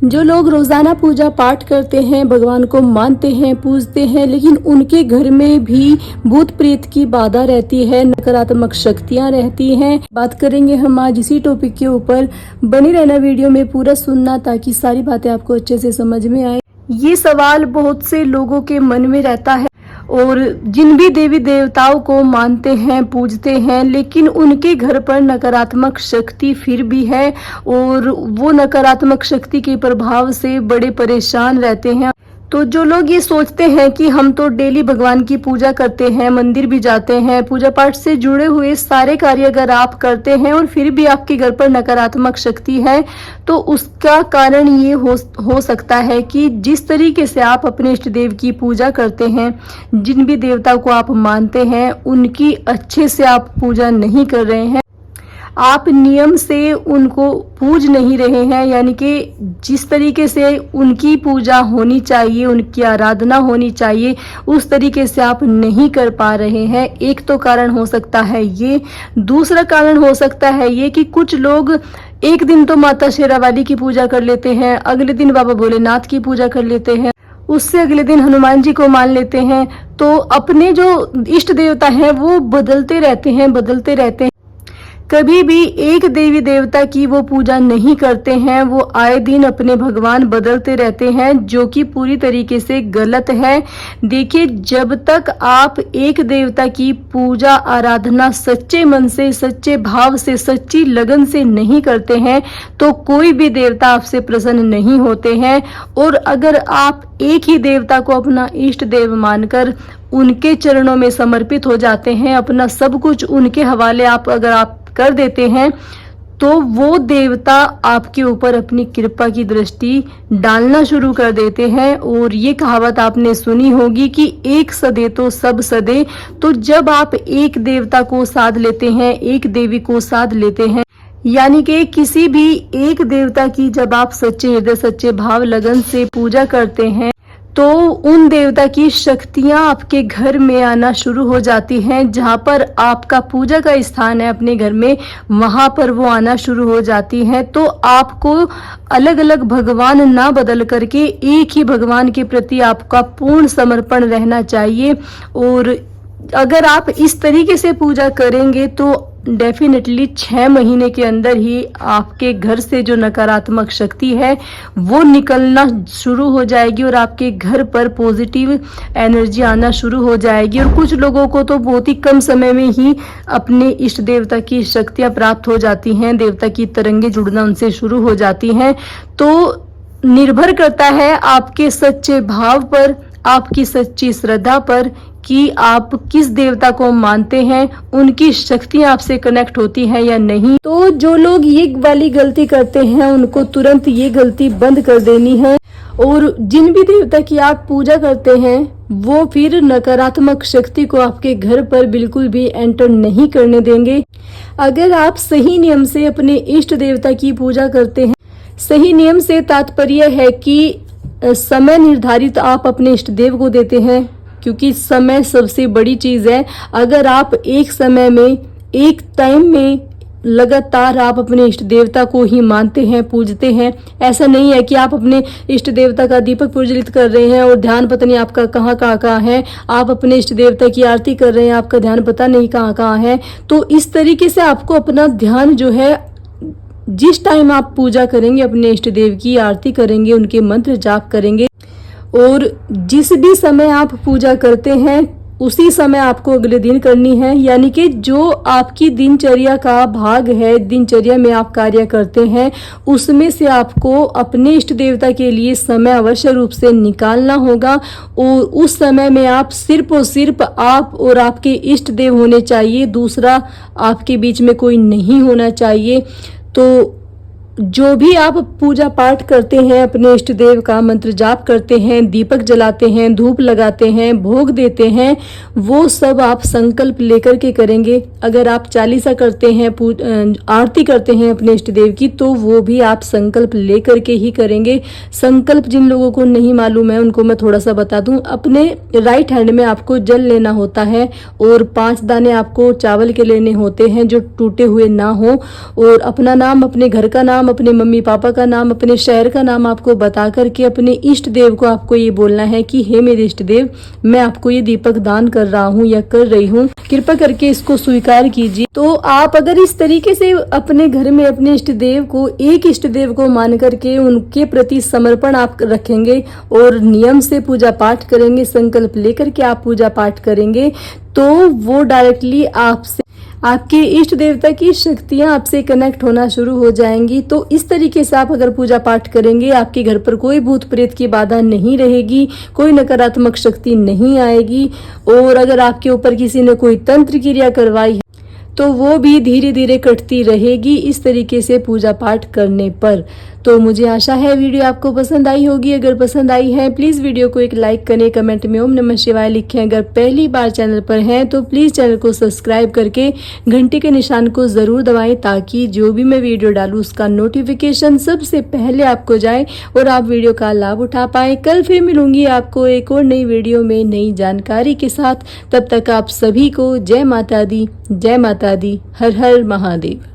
जो लोग रोजाना पूजा पाठ करते हैं, भगवान को मानते हैं, पूजते हैं, लेकिन उनके घर में भी भूत प्रेत की बाधा रहती है, नकारात्मक शक्तियां रहती हैं। बात करेंगे हम आज इसी टॉपिक के ऊपर। बने रहना, वीडियो में पूरा सुनना ताकि सारी बातें आपको अच्छे से समझ में आए। ये सवाल बहुत से लोगों के मन में रहता है और जिन भी देवी देवताओं को मानते हैं, पूजते हैं, लेकिन उनके घर पर नकारात्मक शक्ति फिर भी है और वो नकारात्मक शक्ति के प्रभाव से बड़े परेशान रहते हैं। तो जो लोग ये सोचते हैं कि हम तो डेली भगवान की पूजा करते हैं, मंदिर भी जाते हैं, पूजा पाठ से जुड़े हुए सारे कार्य अगर आप करते हैं और फिर भी आपके घर पर नकारात्मक शक्ति है, तो उसका कारण ये हो सकता है कि जिस तरीके से आप अपने इष्ट देव की पूजा करते हैं, जिन भी देवता को आप मानते हैं, उनकी अच्छे से आप पूजा नहीं कर रहे हैं, आप नियम से उनको पूज नहीं रहे हैं, यानी कि जिस तरीके से उनकी पूजा होनी चाहिए, उनकी आराधना होनी चाहिए, उस तरीके से आप नहीं कर पा रहे हैं। एक तो कारण हो सकता है ये। दूसरा कारण हो सकता है ये कि कुछ लोग एक दिन तो माता शेरावाली की पूजा कर लेते हैं, अगले दिन बाबा भोलेनाथ की पूजा कर लेते हैं, उससे अगले दिन हनुमान जी को मान लेते हैं। तो अपने जो इष्ट देवता हैं वो बदलते रहते हैं। कभी भी एक देवी देवता की वो पूजा नहीं करते हैं, वो आए दिन अपने भगवान बदलते रहते हैं, जो कि पूरी तरीके से गलत है। देखिए, जब तक आप एक देवता की पूजा आराधना सच्चे मन से, सच्चे भाव से, सच्ची लगन से नहीं करते हैं, तो कोई भी देवता आपसे प्रसन्न नहीं होते हैं। और अगर आप एक ही देवता को अपना इष्ट देव मानकर उनके चरणों में समर्पित हो जाते हैं, अपना सब कुछ उनके हवाले अगर आप कर देते हैं, तो वो देवता आपके ऊपर अपनी कृपा की दृष्टि डालना शुरू कर देते हैं। और ये कहावत आपने सुनी होगी कि एक सदे तो सब सदे। तो जब आप एक देवता को साध लेते हैं, एक देवी को साध लेते हैं, यानी कि किसी भी एक देवता की जब आप सच्चे हृदय, सच्चे भाव, लगन से पूजा करते हैं, तो उन देवता की शक्तियां आपके घर में आना शुरू हो जाती हैं। जहां पर आपका पूजा का स्थान है अपने घर में, वहां पर वो आना शुरू हो जाती हैं। तो आपको अलग अलग भगवान ना बदल करके एक ही भगवान के प्रति आपका पूर्ण समर्पण रहना चाहिए। और अगर आप इस तरीके से पूजा करेंगे तो डेफिनेटली 6 महीने के अंदर ही आपके घर से जो नकारात्मक शक्ति है वो निकलना शुरू हो जाएगी और आपके घर पर पॉजिटिव एनर्जी आना शुरू हो जाएगी। और कुछ लोगों को तो बहुत ही कम समय में ही अपने इष्ट देवता की शक्तियां प्राप्त हो जाती हैं, देवता की तरंगे जुड़ना उनसे शुरू हो जाती हैं। तो निर्भर करता है आपके सच्चे भाव पर, आपकी सच्ची श्रद्धा पर कि आप किस देवता को मानते हैं, उनकी शक्तियां आपसे कनेक्ट होती हैं या नहीं। तो जो लोग ये वाली गलती करते हैं, उनको तुरंत ये गलती बंद कर देनी है। और जिन भी देवता की आप पूजा करते हैं, वो फिर नकारात्मक शक्ति को आपके घर पर बिल्कुल भी एंटर नहीं करने देंगे। अगर आप सही नियम से अपने इष्ट देवता की पूजा करते हैं, सही नियम से तात्पर्य है कि समय निर्धारित आप अपने इष्ट देव को देते हैं, क्योंकि समय सबसे बड़ी चीज है। अगर आप एक समय में, एक टाइम में लगातार आप अपने इष्ट देवता को ही मानते हैं, पूजते हैं, ऐसा नहीं है कि आप अपने इष्ट देवता का दीपक प्रज्वलित कर रहे हैं और ध्यान पता नहीं आपका कहाँ है, आप अपने इष्ट देवता की आरती कर रहे हैं, आपका ध्यान पता नहीं कहाँ है। तो इस तरीके से आपको अपना ध्यान जो है, जिस टाइम आप पूजा करेंगे, अपने इष्ट देव की आरती करेंगे, उनके मंत्र जाप करेंगे, और जिस भी समय आप पूजा करते हैं उसी समय आपको अगले दिन करनी है। यानी कि जो आपकी दिनचर्या का भाग है, दिनचर्या में आप कार्य करते हैं, उसमें से आपको अपने इष्ट देवता के लिए समय अवश्य रूप से निकालना होगा। और उस समय में आप सिर्फ और सिर्फ आप और आपके इष्ट देव होने चाहिए, दूसरा आपके बीच में कोई नहीं होना चाहिए। तो जो भी आप पूजा पाठ करते हैं, अपने इष्ट देव का मंत्र जाप करते हैं, दीपक जलाते हैं, धूप लगाते हैं, भोग देते हैं, वो सब आप संकल्प लेकर के करेंगे। अगर आप चालीसा करते हैं, आरती करते हैं अपने इष्ट देव की, तो वो भी आप संकल्प लेकर के ही करेंगे। संकल्प जिन लोगों को नहीं मालूम है उनको मैं थोड़ा सा बता दूं। अपने राइट हैंड में आपको जल लेना होता है और 5 दाने आपको चावल के लेने होते हैं जो टूटे हुए ना हो, और अपना नाम, अपने घर का नाम, नाम, अपने मम्मी पापा का नाम, अपने शहर का नाम आपको बता करके अपने इष्ट देव को आपको ये बोलना है कि हे मेरे इष्ट देव, मैं आपको ये दीपक दान कर रहा हूँ या कर रही हूँ, कृपा करके इसको स्वीकार कीजिए। तो आप अगर इस तरीके से अपने घर में अपने इष्ट देव को, एक इष्ट देव को मान करके उनके प्रति समर्पण आप रखेंगे और नियम से पूजा पाठ करेंगे, संकल्प लेकर के आप पूजा पाठ करेंगे, तो वो डायरेक्टली आपसे, आपके इष्ट देवता की शक्तियां आपसे कनेक्ट होना शुरू हो जाएंगी। तो इस तरीके से आप अगर पूजा पाठ करेंगे, आपके घर पर कोई भूत प्रेत की बाधा नहीं रहेगी, कोई नकारात्मक शक्ति नहीं आएगी। और अगर आपके ऊपर किसी ने कोई तंत्र क्रिया करवाई है तो वो भी धीरे धीरे कटती रहेगी इस तरीके से पूजा पाठ करने पर। तो मुझे आशा है वीडियो आपको पसंद आई होगी। अगर पसंद आई है प्लीज़ वीडियो को एक लाइक करें, कमेंट में ओम नमः शिवाय लिखें। अगर पहली बार चैनल पर हैं तो प्लीज़ चैनल को सब्सक्राइब करके घंटी के निशान को ज़रूर दबाएं, ताकि जो भी मैं वीडियो डालूँ उसका नोटिफिकेशन सबसे पहले आपको जाए और आप वीडियो का लाभ उठा पाएँ। कल फिर मिलूंगी आपको एक और नई वीडियो में नई जानकारी के साथ। तब तक आप सभी को जय माता दी, जय माता दी, हर हर महादेव।